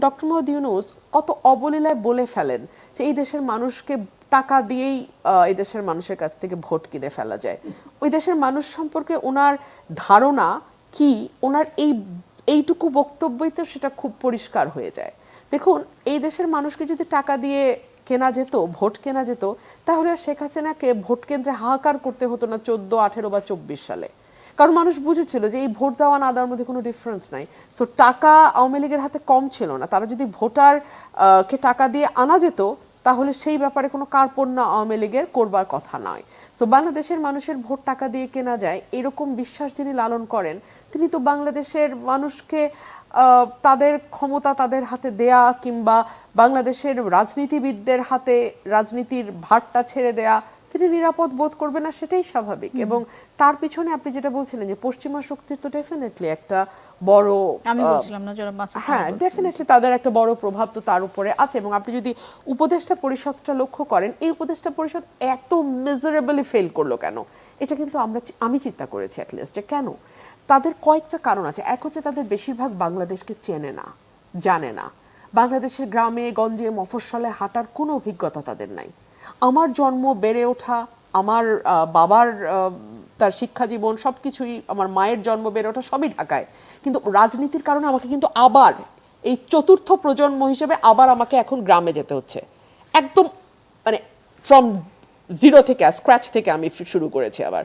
Doctor Mohammad Yunus কত অবলীলায় বলে ফেলেন যে এই দেশের মানুষকে টাকা দিয়েই এই দেশের মানুষের কাছ থেকে ভোট কিনে ফেলা যায়। ওই দেশের মানুষ সম্পর্কে ওনার ধারণা কি, ওনার এইটুকু বক্তব্যই তো সেটা খুব পরিষ্কার হয়ে যায়। দেখুন, এই দেশের মানুষকে যদি টাকা দিয়ে কেনা যেত, ভোট কেনা যেত, তাহলে আর শেখ হাসিনাকে ভোট কেন্দ্রে হাহাকার করতে হতো না 14, 18 বা 24 সালে। কারণ মানুষ বুঝেছিল যে এই ভোট দেওয়া না দেওয়ার মধ্যে কোনো ডিফারেন্স নাই। সো টাকা আওয়ামী লীগের হাতে কম ছিল না। তারা যদি ভোটার কে টাকা দিয়ে আনা যেত, তাহলে সেই ব্যাপারে কোনো কার্পণ্য আওয়ামী লীগের করবার কথা নয়। সো বাংলাদেশের মানুষের ভোট টাকা দিয়ে কেনা যায়, এরকম বিশ্বাস যিনি লালন করেন, তিনি তো বাংলাদেশের মানুষকে তাদের ক্ষমতা তাদের হাতে দেয়া কিংবা বাংলাদেশের রাজনীতিবিদদের হাতে রাজনীতির ভারটা ছেড়ে দেয়া তিনি নিরাপদ বোধ করবে না, সেটাই স্বাভাবিক। এবং তার পিছনে আপনি যেটা বলছিলেন যে পশ্চিমা শক্তির তো ডেফিনেটলি একটা বড়, আমি বলছিলাম না যারা মাসুদ, হ্যাঁ ডেফিনেটলি তাদের একটা বড় প্রভাব তো তার উপরে আছে। এবং আপনি যদি উপদেষ্টা পরিষদটা লক্ষ্য করেন, এই উপদেষ্টা পরিষদ এত মেজারেবলি ফেল করলো কেন, এটা কিন্তু আমি চিন্তা করেছি অ্যাটলিস্ট যে কেন। তাদের কয়েকটা কারণ আছে। এক হচ্ছে তাদের বেশিরভাগ বাংলাদেশকে চেনে না, জানে না। বাংলাদেশের গ্রামে গঞ্জে মফস্বলে হাঁটার কোনো অভিজ্ঞতা তাদের নাই। আমার জন্ম, বেড়ে ওঠা, আমার বাবার তার শিক্ষা জীবন সবকিছুই, আমার মায়ের জন্ম, বেড়ে ওঠা সবই ঢাকায়। কিন্তু রাজনীতির কারণে আমাকে কিন্তু আবার এই চতুর্থ প্রজন্ম হিসেবে আবার আমাকে এখন গ্রামে যেতে হচ্ছে। একদম মানে ফ্রম জিরো থেকে, স্ক্র্যাচ থেকে আমি শুরু করেছি আবার।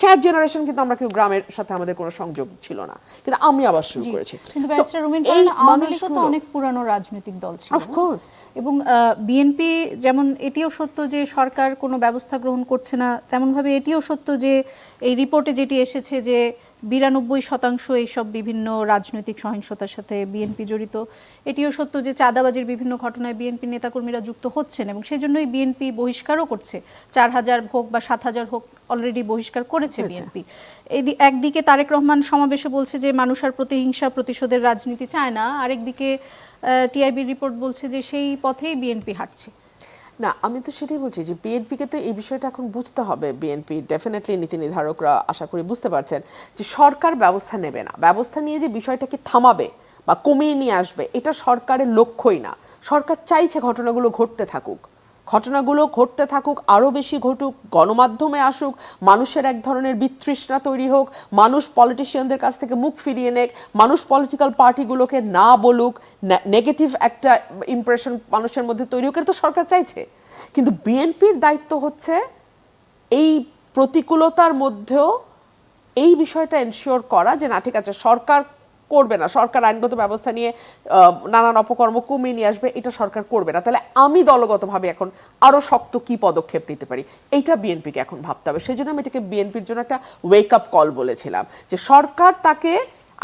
4 জেনারেশন কিন্তু আমরা কেউ গ্রামের সাথে আমাদের কোনো সংযোগ ছিল না, কিন্তু আমি আবার শুরু করেছি। এই মানুষগুলো তো অনেক পুরানো রাজনৈতিক দল ছিল, অফকোর্স। এবং বিএনপি যেমন এটিও সত্য যে সরকার কোনো ব্যবস্থা গ্রহণ করছে না, তেমনভাবে এটিও সত্য যে এই রিপোর্টে যেটি এসেছে যে 92% এইসব বিভিন্ন রাজনৈতিক সহিংসতার সাথে বিএনপি জড়িত। এটিও সত্য যে চাঁদাবাজির বিভিন্ন ঘটনায় বিএনপি নেতাকর্মীরা যুক্ত হচ্ছেন, এবং সেই জন্যই বিএনপি বহিষ্কারও করছে। 4000 হোক বা 7000 হোক, অলরেডি বহিষ্কার করেছে বিএনপি। একদিকে তারেক রহমান সমাবেশে বলছে যে মানুষ আর প্রতিহিংসা প্রতিশোধের রাজনীতি চায় না, আরেকদিকে টিআইবির রিপোর্ট বলছে যে সেই পথেই বিএনপি হাঁটছে। না, আমি তো সেটাই বলছি যে বিএনপিকে তো এই বিষয়টা এখন বুঝতে হবে। বিএনপি ডেফিনেটলি নীতি নির্ধারকরা আশা করি বুঝতে পারছেন যে সরকার ব্যবস্থা নেবে না, ব্যবস্থা নিয়ে যে বিষয়টাকে থামাবে বা কমিয়ে নিয়ে আসবে, এটা সরকারের লক্ষ্যই না। সরকার চাইছে ঘটনাগুলো ঘটতে থাকুক, ঘটনাগুলো ঘটতে থাকুক, আরও বেশি ঘটুক, গণমাধ্যমে আসুক, মানুষের এক ধরনের বিতৃষ্ণা তৈরি হোক, মানুষ পলিটিশিয়ানদের কাছ থেকে মুখ ফিরিয়ে নেক, মানুষ পলিটিক্যাল পার্টিগুলোকে না বলুক, নেগেটিভ একটা ইমপ্রেশন মানুষের মধ্যে তৈরি হোক, এটা তো সরকার চাইছে। কিন্তু বিএনপির দায়িত্ব হচ্ছে এই প্রতিকূলতার মধ্যেও এই বিষয়টা এনশিওর করা যে না, ঠিক আছে, সরকার করবে না, সরকার আইনগত ব্যবস্থা নিয়ে নানান অপকর্ম কমিয়ে নিয়ে আসবে, এটা সরকার করবে না, তাহলে আমি দলগতভাবে এখন আরো শক্ত কি পদক্ষেপ নিতে পারি, এইটা বিএনপিকে এখন ভাবতে হবে। সেই জন্য আমি এটাকে বিএনপির জন্য একটা ওয়েক আপ কল বলেছিলাম যে সরকার তাকে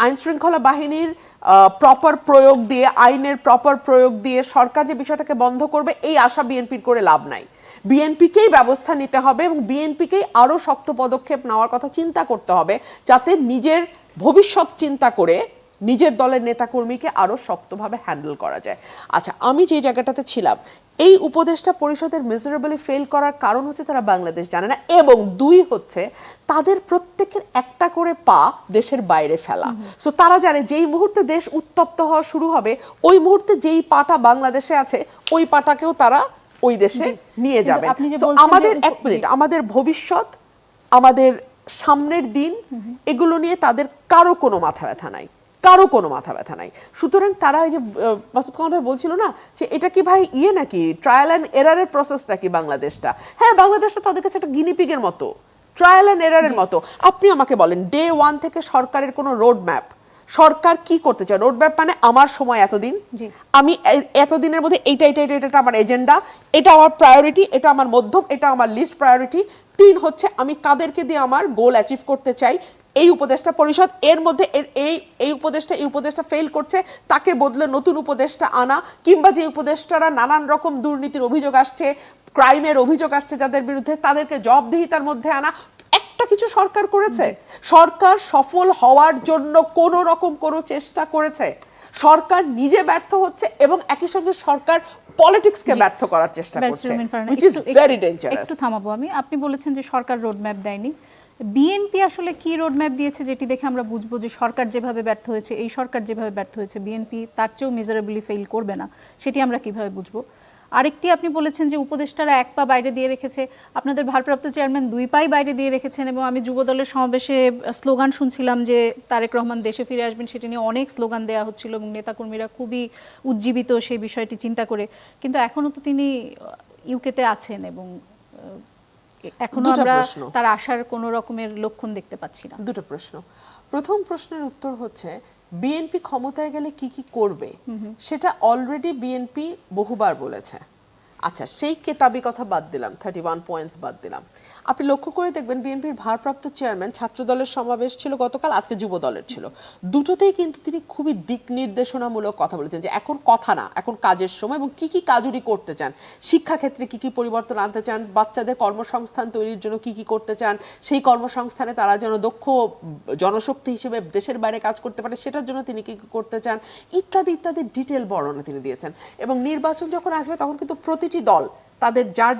আইন শৃঙ্খলা বাহিনীর প্রপার প্রয়োগ দিয়ে, আইনের প্রপার প্রয়োগ দিয়ে সরকার যে বিষয়টাকে বন্ধ করবে, এই আশা বিএনপির করে লাভ নাই। বিএনপিকেই ব্যবস্থা নিতে হবে এবং বিএনপিকেই আরো শক্ত পদক্ষেপ নেওয়ার কথা চিন্তা করতে হবে, যাতে নিজের ভবিষ্যৎ চিন্তা করে নিজের দলের নেতাকর্মীকে আরো শক্তভাবে হ্যান্ডেল করা যায়। আচ্ছা, আমি যে জায়গাটাতে ছিলাম, এই উপদেষ্টা পরিষদের মেজারেবলি ফেল করার কারণ হচ্ছে তারা বাংলাদেশ জানে না, এবং 2 হচ্ছে তাদের প্রত্যেকের একটা করে পা দেশের বাইরে ফেলা। সো তারা জানে যেই মুহূর্তে দেশ উত্তপ্ত হওয়া শুরু হবে, ওই মুহূর্তে যেই পাটা বাংলাদেশে আছে ওই পাটাকেও তারা ওই দেশে নিয়ে যাবে। আমাদের 1 মিনিট, আমাদের ভবিষ্যৎ, আমাদের সামনের দিন, এগুলো নিয়ে তাদের কারো কোনো মাথা ব্যথা নাই, কারো কোনো মাথা ব্যথা নাই। সুতরাং তারা এই যে মাসুদ খান ভাই বলছিল না যে এটা কি ভাই নাকি ট্রায়াল অ্যান্ড এরারের প্রসেস নাকি বাংলাদেশটা, হ্যাঁ বাংলাদেশটা তাদের কাছে একটা গিনিপিগের মতো, ট্রায়াল অ্যান্ড এরারের মতো। আপনি আমাকে বলেন ডে 1 থেকে সরকারের কোনো রোড ম্যাপ, সরকার কি করতে চায়? রোড ম্যাপ মানে আমার সময় এতদিন, আমি এতদিনের মধ্যে এইটা এটা এটা এটা আমার এজেন্ডা, এটা আমার প্রায়োরিটি, এটা আমার মধ্যম, এটা আমার লিস্ট প্রায়োরিটি। 3 হচ্ছে আমি কাদেরকে দিয়ে আমার গোল অ্যাচিভ করতে চাই, এই উপদেষ্টা পরিষদ, এর মধ্যে এই উপদেষ্টা ফেল করছে, তাকে বদলে নতুন উপদেষ্টা আনা, কিংবা যে উপদেষ্টারা নানান রকম দুর্নীতির অভিযোগ আসছে, ক্রাইমের অভিযোগ আসছে যাদের বিরুদ্ধে, তাদেরকে জবাবদিহিতার মধ্যে আনা। একটা কিছু সরকার করেছে? সরকার সফল হওয়ার জন্য কোনো রকম কোনো চেষ্টা করেছে? সরকার নিজে ব্যর্থ হচ্ছে এবং একই সঙ্গে সরকার পলিটিক্সকে ব্যর্থ করার চেষ্টা করছে, which is very dangerous. একটু থামাবো আমি। আপনি বলেছেন যে সরকার রোড ম্যাপ দেয়নি, বিএনপি আসলে কি রোডম্যাপ দিয়েছে যেটি দেখে আমরা বুঝবো যে সরকার যেভাবে ব্যর্থ হয়েছে, এই সরকার যেভাবে ব্যর্থ হয়েছে, বিএনপি তার চেয়েও মেজারেবলি ফেল করবে না, সেটি আমরা কিভাবে বুঝবো? আরেকটি আপনি বলেছেন যে উপদেষ্টারা এক পা বাইরে দিয়ে রেখেছে, আপনাদের ভারপ্রাপ্ত চেয়ারম্যান 2 পাই বাইরে দিয়ে রেখেছেন, এবং আমি যুবদলের সমাবেশে স্লোগান শুনছিলাম যে তারেক রহমান দেশে ফিরে আসবেন, সেটি নিয়ে অনেক স্লোগান দেওয়া হচ্ছিল এবং নেতাকর্মীরা খুবই উজ্জীবিত সেই বিষয়টি চিন্তা করে। কিন্তু এখনও তো তিনি ইউকেতে আছেন এবং এখনো আমরা তার আসার কোনো রকমের লক্ষণ দেখতে পাচ্ছি না। দুটো প্রশ্ন। প্রথম প্রশ্নের উত্তর হচ্ছে বিএনপি ক্ষমতায় গেলে কি কি করবে সেটা অলরেডি বিএনপি বহুবার বলেছে। আচ্ছা, সেই কেতাবি কথা বাদ দিলাম, 31 পয়েন্টস বাদ দিলাম। আপনি লক্ষ্য করে দেখবেন বিএনপির ভারপ্রাপ্ত চেয়ারম্যান, ছাত্র দলের সমাবেশ ছিল গতকাল, আজকে যুব দলের ছিল, দুটোতেই কিন্তু তিনি খুবই দিক নির্দেশনামূলক কথা বলেছেন যে এখন কথা না, এখন কাজের সময়, এবং কি কি কাজ উনি করতে চান, শিক্ষাক্ষেত্রে কি কি পরিবর্তন আনতে চান, বাচ্চাদের কর্মসংস্থান তৈরির জন্য কি কি করতে চান, সেই কর্মসংস্থানে তারা যেন দক্ষ জনশক্তি হিসেবে দেশের বাইরে কাজ করতে পারে সেটার জন্য তিনি কি কি করতে চান, ইত্যাদি ইত্যাদি ডিটেল বর্ণনা তিনি দিয়েছেন। এবং নির্বাচন যখন আসবে তখন কিন্তু প্রতিটি দল তাদের যার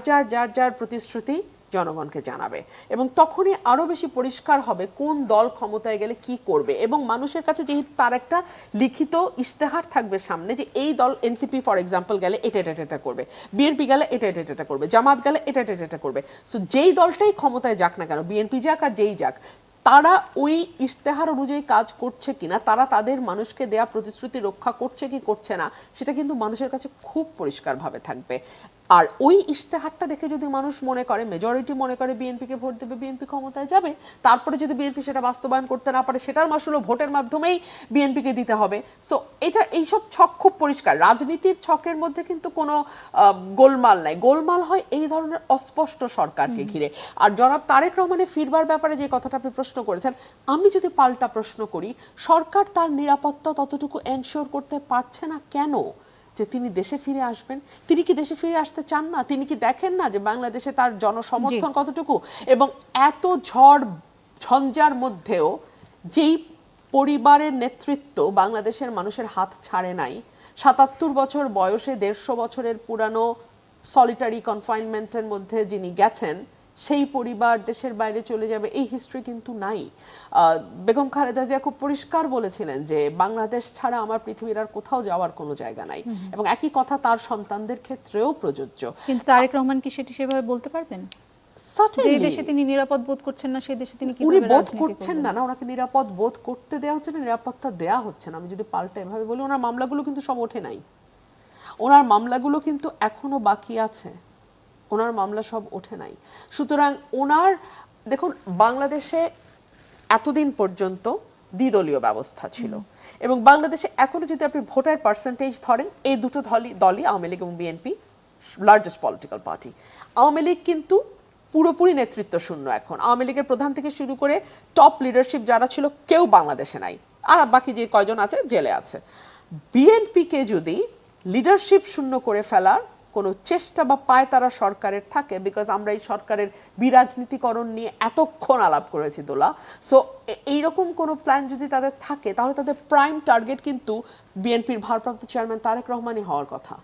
যার প্রতিশ্রুতি জনগণকে জানাবে, এবং তখনই আরো বেশি পরিষ্কার হবে কোন দল ক্ষমতায় গেলে কি করবে। এবং মানুষের কাছে যেহেতু তার একটা লিখিত ইশতেহার থাকবে সামনে যে এই দল, এনসিপি ফর এক্সাম্পল গেলে এটা এটা এটা করবে, বিএনপি গেলে এটা এটা এটা করবে, জামাত গেলে এটা এটা এটা করবে। সো যেই দলটাই ক্ষমতায় যাক না কেন, বিএনপি যাক আর যেই যাক, তারা ওই ইশতেহার অনুযায়ী কাজ করছে কিনা, তারা তাদের মানুষকে দেয়া প্রতিশ্রুতি রক্ষা করছে কি করছে না, সেটা কিন্তু মানুষের কাছে খুব পরিষ্কারভাবে থাকবে। আর ওই ইশতেহারটা দেখে যদি মানুষ মনে করে, মেজরিটি মনে করে বিএনপিকে ভোট দেবে, বিএনপি ক্ষমতায় যাবে। তারপরে যদি বিএনপি সেটা বাস্তবায়ন করতে না পারে, সেটার মাসুল ভোটের মাধ্যমেই বিএনপিকে দিতে হবে। সো এটা, এইসব ছক খুব পরিষ্কার। রাজনীতির ছকের মধ্যে কিন্তু কোনো গোলমাল নাই। গোলমাল হয় এই ধরনের অস্পষ্ট সরকারকে ঘিরে। আর জনাব তারেক রহমানের ফিরবার ব্যাপারে যে কথাটা আপনি প্রশ্ন করেছেন, আমি যদি পাল্টা প্রশ্ন করি, সরকার তার নিরাপত্তা ততটুকু এনশিওর করতে পারছে না কেন যে তিনি দেশে ফিরে আসবেন? তিনি কি দেশে ফিরে আসতে চান না? তিনি কি দেখেন না যে বাংলাদেশে তার জনসমর্থন কতটুকু? এবং এত ঝড় ঝঞ্ঝার মধ্যেও যেই পরিবারের নেতৃত্ব বাংলাদেশের মানুষের হাত ছাড়ে নাই, ৭৭ বছর বয়সে ১৫০ বছরের পুরানো সলিটারি কনফাইনমেন্টের মধ্যে যিনি গেছেন, সেই পরিবার দেশের বাইরে চলে যাবে, এই হিস্ট্রি কিন্তু নাই। বেগম খালেদা জিয়া খুব পরিষ্কার বলেছিলেন যে বাংলাদেশ ছাড়া আমার পৃথিবীর আর কোথাও যাওয়ার কোনো জায়গা নাই, এবং একই কথা তার সন্তানদের ক্ষেত্রেও প্রযোজ্য। কিন্তু তারেক রহমান কি সেটি সেভাবে বলতে পারবেন? যে দেশে তিনি নিরাপদ বোধ করছেন না, সেই দেশে তিনি উনি বোধ করছেন না, ওনাকে নিরাপদ বোধ করতে দেওয়া হচ্ছে না, নিরাপত্তা দেওয়া হচ্ছে না। আমি যদি পাল্টা এভাবে বলি, ওনার মামলাগুলো কিন্তু সব ওঠে নাই, ওনার মামলাগুলো কিন্তু এখনো বাকি আছে, ওনার মামলা সব ওঠে নাই। সুতরাং ওনার, দেখুন, বাংলাদেশে এতদিন পর্যন্ত দ্বিদলীয় ব্যবস্থা ছিল, এবং বাংলাদেশে এখনো যদি আপনি ভোটার পার্সেন্টেজ ধরেন, এই দুটো দলই আওয়ামী লীগ এবং BNP largest political party. Awami League কিন্তু পুরোপুরি নেতৃত্ব শূন্য এখন। আওয়ামী লীগের প্রধান থেকে শুরু করে টপ লিডারশিপ যারা ছিল কেউ বাংলাদেশে নাই, আর বাকি যে কয়জন আছে জেলে আছে। বিএনপিকে যদি লিডারশিপ শূন্য করে ফেলার কোনো চেষ্টা বা পায় তারা সরকারের থাকে, বিকজ আমরা এই সরকারের বিরাজনীতিকরণ নিয়ে এতক্ষণ আলাপ করেছি দোলা, সো এইরকম কোনো প্ল্যান যদি তাদের থাকে, তাহলে তাদের প্রাইম টার্গেট কিন্তু বিএনপির ভারপ্রাপ্ত চেয়ারম্যান তারেক রহমানই হওয়ার কথা।